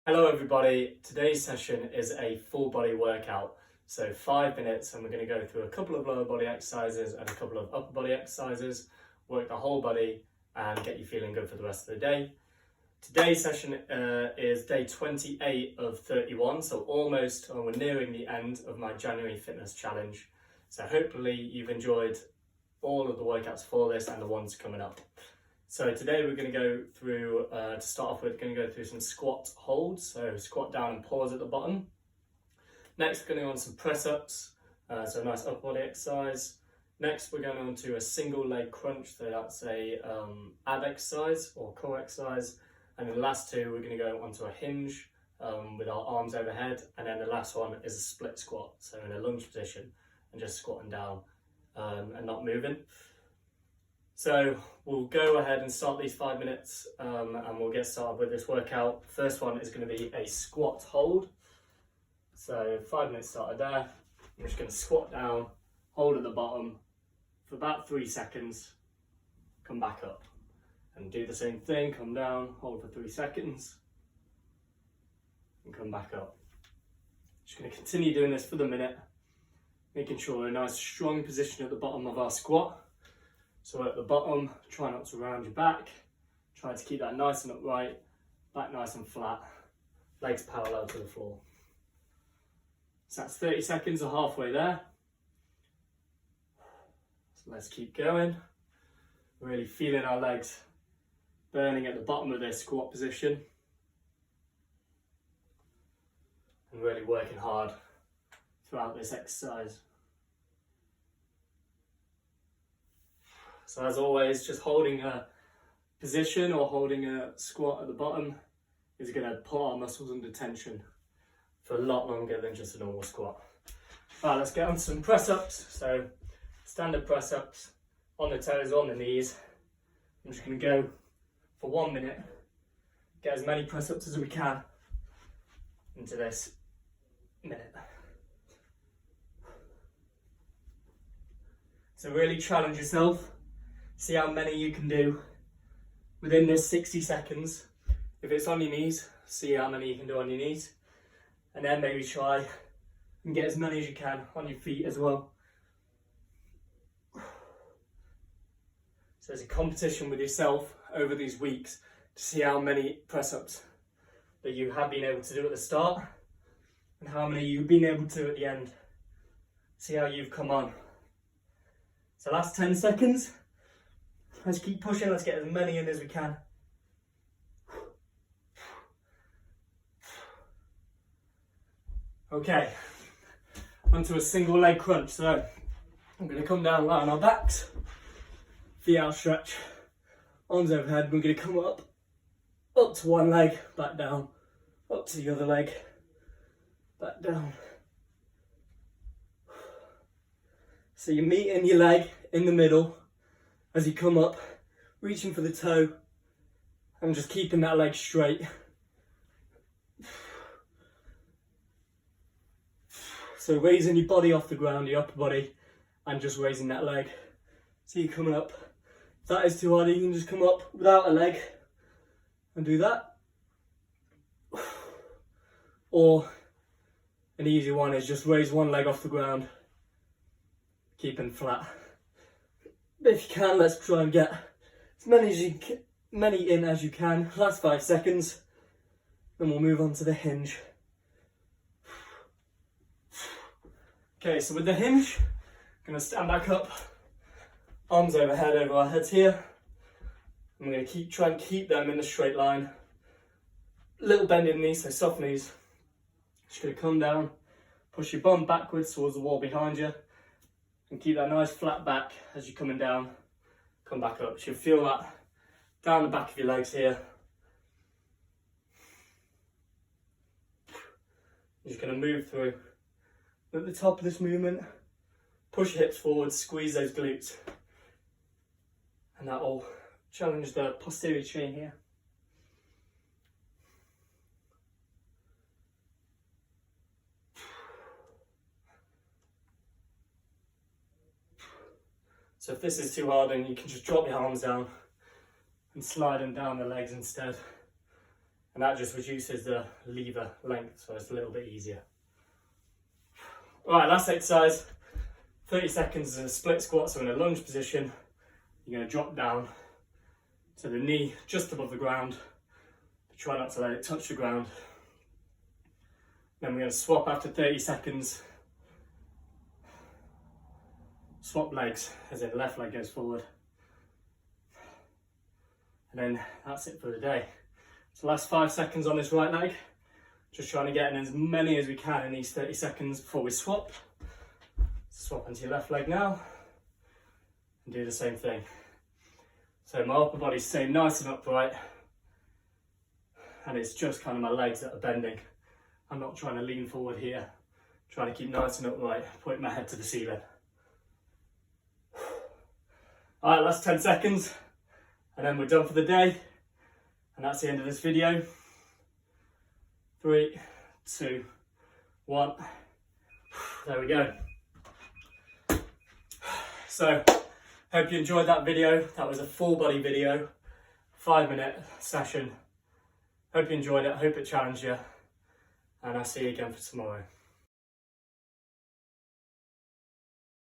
Hello everybody, today's session is a full body workout. So 5 minutes and we're going to go through a couple of lower body exercises and a couple of upper body exercises, work the whole body and get you feeling good for the rest of the day. Today's session is day 28 of 31, so we're nearing the end of my January fitness challenge. So hopefully you've enjoyed all of the workouts for this and the ones coming up. So today we're going to go through, to start off with, going to go through some squat holds. So squat down and pause at the bottom. Next we're going to go on some press ups, so a nice upper body exercise. Next we're going on to a single leg crunch, so that's a ab exercise or core exercise. And then the last two we're going to go onto a hinge with our arms overhead. And then the last one is a split squat, so in a lunge position and just squatting down and not moving. So we'll go ahead and start these 5 minutes and we'll get started with this workout. First one is going to be a squat hold. So 5 minutes started there. I'm just going to squat down, hold at the bottom for about 3 seconds, come back up. And do the same thing, come down, hold for 3 seconds, and come back up. Just going to continue doing this for the minute, making sure we're in a nice strong position at the bottom of our squat. So at the bottom, try not to round your back. Try to keep that nice and upright, back nice and flat, legs parallel to the floor. So that's 30 seconds or halfway there. So let's keep going. Really feeling our legs burning at the bottom of this squat position. And really working hard throughout this exercise. So as always, just holding a position or holding a squat at the bottom is going to put our muscles under tension for a lot longer than just a normal squat. Right, let's get on some press ups. So standard press ups on the toes, on the knees. I'm just going to go for 1 minute, get as many press ups as we can into this minute. So really challenge yourself. See how many you can do within this 60 seconds. If it's on your knees, see how many you can do on your knees. And then maybe try and get as many as you can on your feet as well. So it's a competition with yourself over these weeks to see how many press-ups that you have been able to do at the start and how many you've been able to at the end. See how you've come on. So last 10 seconds. Let's keep pushing, let's get as many in as we can. Okay, onto a single leg crunch. So I'm going to come down, lie on our backs, feet outstretched, arms overhead. We're going to come up to one leg, back down, up to the other leg, back down. So you're meeting your leg in the middle as you come up, reaching for the toe and just keeping that leg straight. So raising your body off the ground, your upper body, and just raising that leg. So you're coming up. If that is too hard, you can just come up without a leg and do that. Or an easy one is just raise one leg off the ground, keeping flat. But if you can, let's try and get as many in as you can. Last 5 seconds, then we'll move on to the hinge. Okay, so with the hinge, I'm going to stand back up, arms overhead over our heads here. I'm going to try and keep them in a straight line. Little bend in the knees, so soft knees. Just going to come down, push your bum backwards towards the wall behind you. And keep that nice flat back as you're coming down, come back up. So you'll feel that down the back of your legs here. You're just going to move through. At the top of this movement, push your hips forward, squeeze those glutes. And that will challenge the posterior chain here. So if this is too hard, then you can just drop your arms down and slide them down the legs instead. and that just reduces the lever length, so it's a little bit easier. All right, last exercise, 30 seconds is a split squat. So in a lunge position, you're going to drop down to the knee just above the ground. Try not to let it touch the ground. Then we're going to swap after 30 seconds. Swap legs, as in the left leg goes forward. And then that's it for the day. So last 5 seconds on this right leg. Just trying to get in as many as we can in these 30 seconds before we swap. Swap into your left leg now. And do the same thing. So my upper body's staying nice and upright. And it's just kind of my legs that are bending. I'm not trying to lean forward here. Trying to keep nice and upright, pointing my head to the ceiling. All right, last 10 seconds. And then we're done for the day. And that's the end of this video. 3, 2, 1. There we go. So, hope you enjoyed that video. That was a full body video, 5-minute session. Hope you enjoyed it, hope it challenged you. And I'll see you again for tomorrow.